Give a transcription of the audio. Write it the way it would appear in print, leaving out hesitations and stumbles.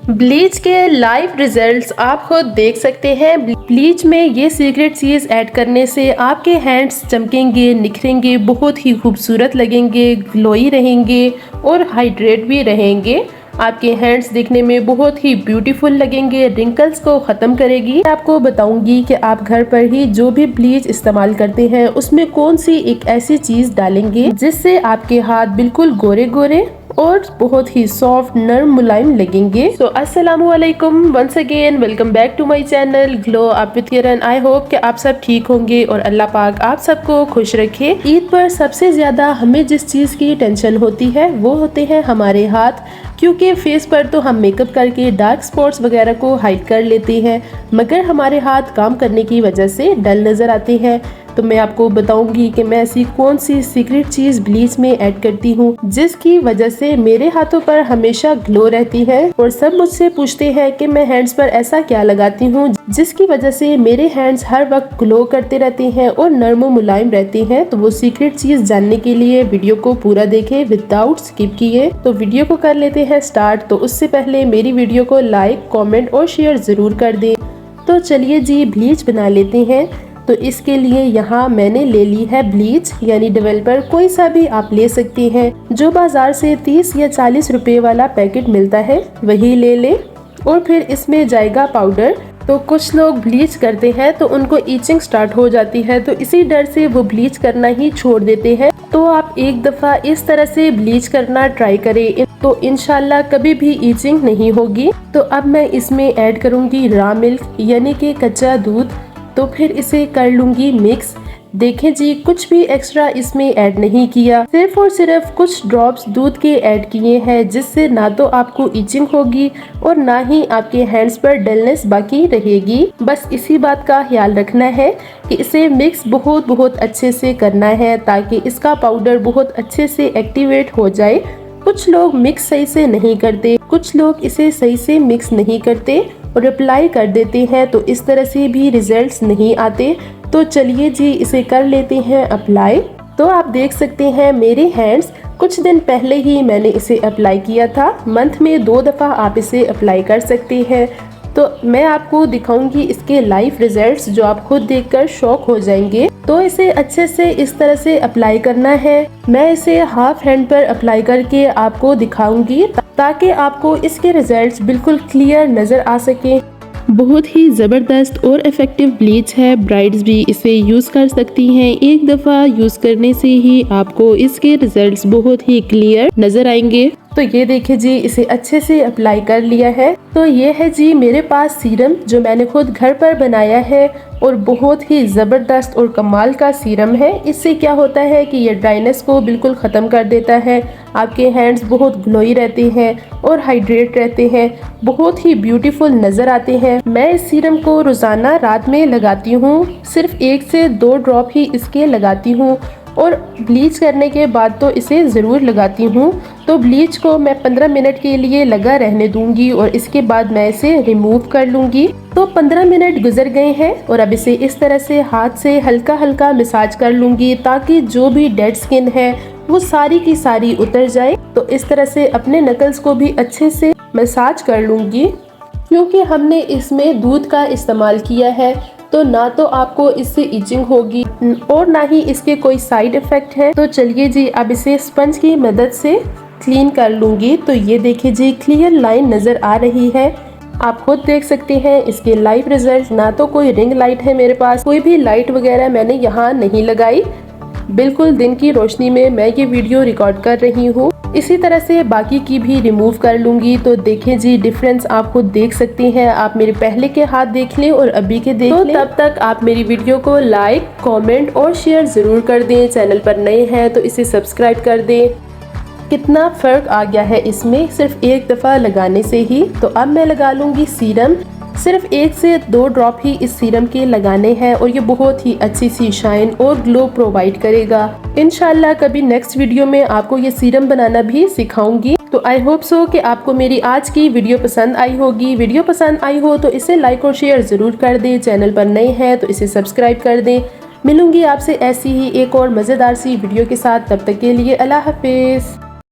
Bleach के live results आप खुद देख सकते हैं। ब्लीच में ये सीक्रेट चीज ऐड करने से आपके हैंड्स चमकेंगे, निखरेंगे, बहुत ही खूबसूरत लगेंगे, ग्लोई रहेंगे और हाइड्रेट भी रहेंगे। आपके हैंड्स दिखने में बहुत ही ब्यूटीफुल लगेंगे, रिंकल्स को ख़त्म करेगी। आपको बताऊंगी कि आप घर पर ही जो भी ब्लीच इस्तेमाल करते हैं उसमें कौन सी एक ऐसी चीज़ डालेंगे जिससे आपके हाथ बिल्कुल गोरे गोरे और बहुत ही सॉफ्ट, नरम, मुलायम लगेंगे। तो अस्सलामु अलैकुम, once again welcome back to my channel glow up with Kiran. I hope कि आप सब ठीक होंगे और अल्लाह पाक आप सबको खुश रखे। ईद पर सबसे ज्यादा हमें जिस चीज की टेंशन होती है वो होते हैं हमारे हाथ, क्योंकि फेस पर तो हम मेकअप करके डार्क स्पॉट्स वगैरह को हाइड कर लेते हैं, मगर हमारे हाथ काम करने की वजह से डल नजर आते हैं। तो मैं आपको बताऊंगी कि मैं ऐसी कौन सी सीक्रेट चीज ब्लीच में ऐड करती हूँ जिसकी वजह से मेरे हाथों पर हमेशा ग्लो रहती है। और सब मुझसे पूछते हैं कि मैं हैंड्स पर ऐसा क्या लगाती हूँ जिसकी वजह से मेरे हैंड्स हर वक्त ग्लो करते रहते हैं और नरम मुलायम रहते हैं। तो वो सीक्रेट चीज जानने के लिए वीडियो को पूरा देखें विदाउट स्किप किए। तो वीडियो को कर लेते हैं स्टार्ट। तो उससे पहले मेरी वीडियो को लाइक, कमेंट और शेयर जरूर कर दें। तो चलिए जी ब्लीच बना लेते हैं। तो इसके लिए यहाँ मैंने ले ली है ब्लीच, यानी डेवलपर कोई सा भी आप ले सकते हैं। जो बाजार से 30 या 40 रुपए वाला पैकेट मिलता है वही ले ले। और फिर इसमें जाएगा पाउडर। तो कुछ लोग ब्लीच करते हैं तो उनको ईचिंग स्टार्ट हो जाती है, तो इसी डर से वो ब्लीच करना ही छोड़ देते हैं। तो आप एक दफ़ा इस तरह से ब्लीच करना ट्राई करें, तो इंशाल्लाह कभी भी ईचिंग नहीं होगी। तो अब मैं इसमें ऐड करूँगी रॉ मिल्क, यानी कि कच्चा दूध। तो फिर इसे कर लूँगी मिक्स। देखें जी, कुछ भी एक्स्ट्रा इसमें ऐड नहीं किया, सिर्फ और सिर्फ कुछ ड्रॉप्स दूध के ऐड किए हैं, जिससे ना तो आपको इचिंग होगी और ना ही आपके हैंड्स पर डलनेस बाकी रहेगी। बस इसी बात का ख्याल रखना है कि इसे मिक्स बहुत अच्छे से करना है ताकि इसका पाउडर बहुत अच्छे से एक्टिवेट हो जाए। कुछ लोग मिक्स सही से नहीं करते, कुछ लोग इसे सही से मिक्स नहीं करते और अप्लाई कर देते हैं, तो इस तरह से भी रिजल्ट्स नहीं आते। तो चलिए जी इसे कर लेते हैं अप्लाई। तो आप देख सकते हैं मेरे हैंड्स, कुछ दिन पहले ही मैंने इसे अप्लाई किया था। मंथ में 2 दफ़ा आप इसे अप्लाई कर सकते हैं। तो मैं आपको दिखाऊंगी इसके लाइव रिजल्ट्स जो आप खुद देखकर शॉक हो जाएंगे। तो इसे अच्छे से इस तरह से अप्लाई करना है। मैं इसे हाफ हैंड पर अप्लाई करके आपको दिखाऊंगी ताकि आपको इसके रिजल्ट्स बिल्कुल क्लियर नजर आ सके। बहुत ही ज़बरदस्त और इफ़ेक्टिव ब्लीच है, ब्राइड्स भी इसे यूज़ कर सकती हैं। एक दफ़ा यूज़ करने से ही आपको इसके रिजल्ट्स बहुत ही क्लियर नज़र आएंगे। तो ये देखिए जी, इसे अच्छे से अप्लाई कर लिया है। तो ये है जी मेरे पास सीरम जो मैंने खुद घर पर बनाया है और बहुत ही ज़बरदस्त और कमाल का सीरम है। इससे क्या होता है कि ये ड्राइनेस को बिल्कुल ख़त्म कर देता है। आपके हैंड्स बहुत ग्लोई रहते हैं और हाइड्रेट रहते हैं, बहुत ही ब्यूटीफुल नज़र आते हैं। मैं इस सीरम को रोज़ाना रात में लगाती हूँ, सिर्फ 1 से 2 ड्रॉप ही इसके लगाती हूँ और ब्लीच करने के बाद तो इसे ज़रूर लगाती हूँ। तो ब्लीच को मैं 15 मिनट के लिए लगा रहने दूंगी और इसके बाद मैं इसे रिमूव कर लूँगी। तो 15 मिनट गुजर गए हैं और अब इसे इस तरह से हाथ से हल्का हल्का मसाज कर लूँगी ताकि जो भी डेड स्किन है वो सारी की सारी उतर जाए। तो इस तरह से अपने नकल्स को भी अच्छे से मसाज कर लूँगी। क्योंकि हमने इसमें दूध का इस्तेमाल किया है तो ना तो आपको इससे इचिंग होगी और ना ही इसके कोई साइड इफेक्ट है। तो चलिए जी अब इसे स्पंज की मदद से क्लीन कर लूँगी। तो ये देखिए जी क्लियर लाइन नज़र आ रही है, आप खुद देख सकते हैं इसके लाइव रिजल्ट। ना तो कोई रिंग लाइट है मेरे पास, कोई भी लाइट वगैरह मैंने यहाँ नहीं लगाई, बिल्कुल दिन की रोशनी में मैं ये वीडियो रिकॉर्ड कर रही हूँ। इसी तरह से बाकी की भी रिमूव कर लूँगी। तो देखें जी डिफरेंस आप खुद देख सकते हैं। आप मेरे पहले के हाथ देख लें और अभी के देख लें। तब तक आप मेरी वीडियो को लाइक, कमेंट और शेयर ज़रूर कर दें। चैनल पर नए हैं तो इसे सब्सक्राइब कर दें। कितना फ़र्क आ गया है इसमें सिर्फ एक दफ़ा लगाने से ही। तो अब मैं लगा लूँगी सीरम, सिर्फ 1 से 2 ड्रॉप ही इस सीरम के लगाने हैं और ये बहुत ही अच्छी सी शाइन और ग्लो प्रोवाइड करेगा। इंशाल्लाह कभी नेक्स्ट वीडियो में आपको ये सीरम बनाना भी सिखाऊंगी। तो आई होप सो कि आपको मेरी आज की वीडियो पसंद आई होगी। वीडियो पसंद आई हो तो इसे लाइक और शेयर ज़रूर कर दें। चैनल पर नए हैं तो इसे सब्सक्राइब कर दें। मिलूंगी आपसे ऐसी ही एक और मज़ेदार सी वीडियो के साथ, तब तक के लिए अल्लाह हाफिज़।